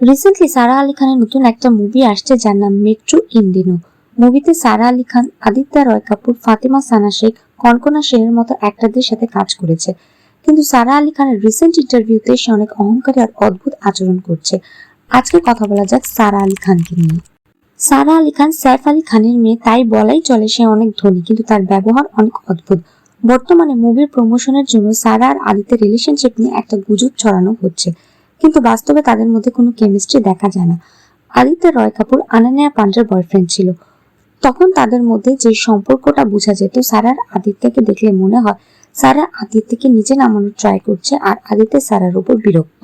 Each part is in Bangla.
রিসেন্টলি সারা আলি খানের নতুন একটা মুভি আসছে যার নাম মেট্রো ইন্ডিনো। মুভিতে সারা আলি খান, আদিত্য রয় কাপুর, ফাতিমা সানা শেখ, কনকনা সেনের মতো অ্যাক্টরদের সাথে কাজ করেছে। কিন্তু সারা আলি খানের রিসেন্ট ইন্টারভিউতে সে অনেক অহংকারী আর অদ্ভুত আচরণ করছে। আজকে কথা বলা যাক সারা আলি খানকে নিয়ে। সারা আলি খান সাইফ আলি খানের মেয়ে, তাই বলাই চলে সে অনেক ধনী, কিন্তু তার ব্যবহার অনেক অদ্ভুত। বর্তমানে মুভির প্রমোশনের জন্য সারা আর আদিত্যের রিলেশনশিপ নিয়ে একটা গুজব ছড়ানো হচ্ছে, কিন্তু বাস্তবে তাদের মধ্যে কোনো কেমিস্ট্রি দেখা যায় না। আদিত্য রয় কাপুর আনান্যা পান্ডের বয়ফ্রেন্ড ছিল। তখন তাদের মধ্যে যে সম্পর্কটা বোঝা যেত, সারার আদিত্যকে দেখলে মনে হয় সারা আদিত্যকে নিচে নামানোর ট্রাই করছে আর আদিত্য সারার উপর বিরক্ত।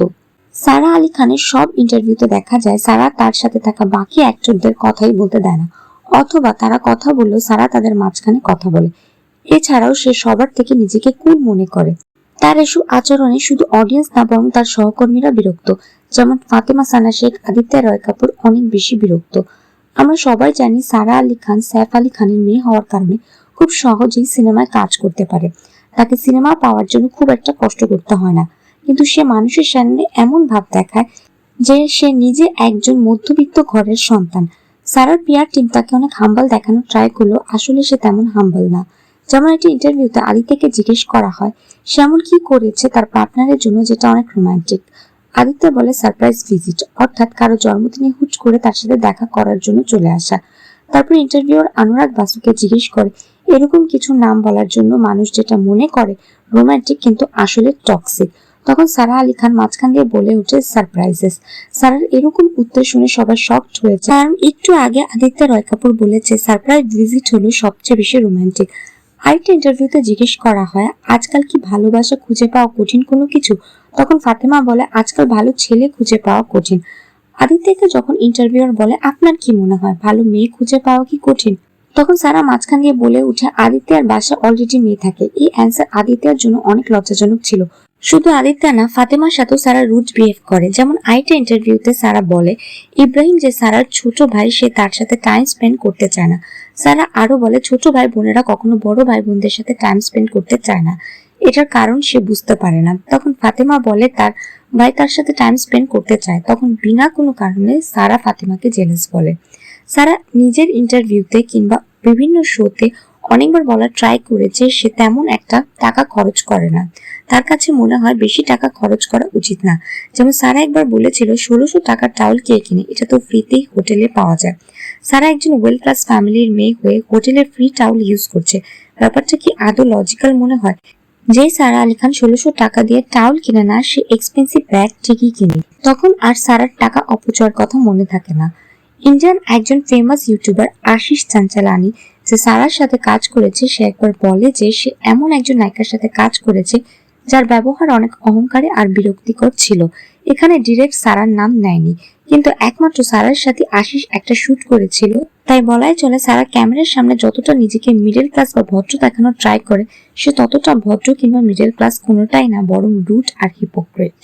সারা আলি খানের সব ইন্টারভিউতে দেখা যায় সারা তার সাথে থাকা বাকি অ্যাক্টরদের কথাই বলতে দেয় না, অথবা তারা কথা বললেও সারা তাদের মাঝখানে কথা বলে। এছাড়াও সে সবার থেকে নিজেকে কুল মনে করে। তার এসব আচরণে শুধু অডিয়েন্স না, বরং তার সহকর্মীরা বিরক্ত। যেমন ফাতেমা সানা শেখ, আদিত্য রয় কাপুর অনেক বেশি বিরক্ত। আমরা সবাই জানি সারা আলি খান সাইফ আলি খানের মেয়ে হওয়ার কারণে খুব সহজেই সিনেমায় কাজ করতে পারে। তাকে সিনেমা পাওয়ার জন্য খুব একটা কষ্ট করতে হয় না, কিন্তু সে মানুষের সামনে এমন ভাব দেখায় যে সে নিজে একজন মধ্যবিত্ত ঘরের সন্তান। সারার পিআর টিম তাকে অনেক হাম্বল দেখানোর ট্রাই করলেও আসলে সে তেমন হাম্বল না। যেমন একটি ইন্টারভিউতে আদিত্যকে জিজ্ঞেস করা হয় সে এমন কি করেছে তার পার্টনারের জন্য যেটা অনেক রোমান্টিক। আদিত্য বলে সারপ্রাইজ ভিজিট, অর্থাৎ কারো জন্মদিনে হুট করে তার সাথে দেখা করার জন্য চলে আসা। তারপর ইন্টারভিউয়ার অনুরাগ বাসুকে জিজ্ঞেস করে এরকম কিছু নাম বলার জন্য মানুষ যেটা মনে করে রোমান্টিক কিন্তু আসলে টক্সিক। তখন সারা আলি খান মাঝখান দিয়ে বলে ওঠে সারপ্রাইজেস। সারার এরকম উত্তর শুনে সবাই শকড হয়েছে, কারণ একটু আগে আদিত্য রয় কাপুর বলেছে সারপ্রাইজ ভিজিট হলো সবচেয়ে বেশি রোমান্টিক। আরেকটা ইন্টারভিউতে জিজ্ঞেস করা হয় আজকাল কি ভালোবাসা খুঁজে পাওয়া কঠিন কোনো কিছু? তখন ফাতেমা বলে আজকাল ভালো ছেলে খুঁজে পাওয়া কঠিন। আদিত্যকে যখন ইন্টারভিউয়ার বলে আপনার কি মনে হয় ভালো মেয়ে খুঁজে পাওয়া কি কঠিন, তখন সারা মাঝখান দিয়ে বলে উঠে আদিত্যের বাসায় অলরেডি মেয়ে থাকে। এই অ্যান্সার আদিত্যের জন্য অনেক লজ্জাজনক ছিল। শুধু আদিত্য না, ফাতেমার সাথেও সারা রুড বিহেভ করে। যেমন আইটা ইন্টারভিউতে সারা বলে ইব্রাহিম যে সারার ছোট ভাই, সে তার সাথে টাইম স্পেন্ড করতে চায় না। সারা আরো বলে ছোট ভাই বোনেরা কখনো বড় ভাই বোনদের সাথে টাইম স্পেন্ড করতে চায় না, এটার কারণ সে বুঝতে পারে না। তখন ফাতেমা বলে তার ভাই তার সাথে টাইম স্পেন্ড করতে চায়। তখন বিনা কোনো কারণে সারা ফাতেমাকে জেলাস বলে। সারা নিজের ইন্টারভিউতে কিংবা বিভিন্ন শোতে অনেকবার বলার ট্রাই করেছে সে তেমন একটা টাকা খরচ করে না, তার কাছে মনে হয় বেশি টাকা খরচ করা উচিত না। যেমন সারা একবার বলেছিল 1600 টাকার টাওয়াল কে কিনে, এটা তো ফ্রিতেই হোটেলে পাওয়া যায়। সারা একজন ওয়েল ক্লাস ফ্যামিলির মেয়ে হয়ে হোটেলের ফ্রি টাওয়াল ইউজ করছে, ব্যাপারটা কি আদৌ লজিক্যাল মনে হয়? যে সারা আলি খান 1600 টাকা দিয়ে টাওয়াল কিনে না, সে এক্সপেন্সিভ ব্যাগ ঠিকই কিনে। তখন আর সারার টাকা অপচয়ের কথা মনে থাকে না। ইন্ডিয়ান একজন ফেমাস ইউটিউবার আশিস চাঞ্চালানি যে সারার সাথে কাজ করেছে, সে একবার বলে যে সে এমন একজন নায়িকার সাথে কাজ করেছে যার ব্যবহার অনেক অহংকারী আর বিরক্তিকর ছিল। এখানে ডিরেক্ট সারার নাম নেয়নি, কিন্তু একমাত্র সারার সাথে আশিস একটা শুট করেছিল, তাই বলাই চলে সারা ক্যামেরার সামনে যতটা নিজেকে মিডল ক্লাস বা ভদ্র দেখানোর ট্রাই করে, সে ততটা ভদ্র কিংবা মিডল ক্লাস কোনোটাই না, বরং রুড আর হিপোক্রেট।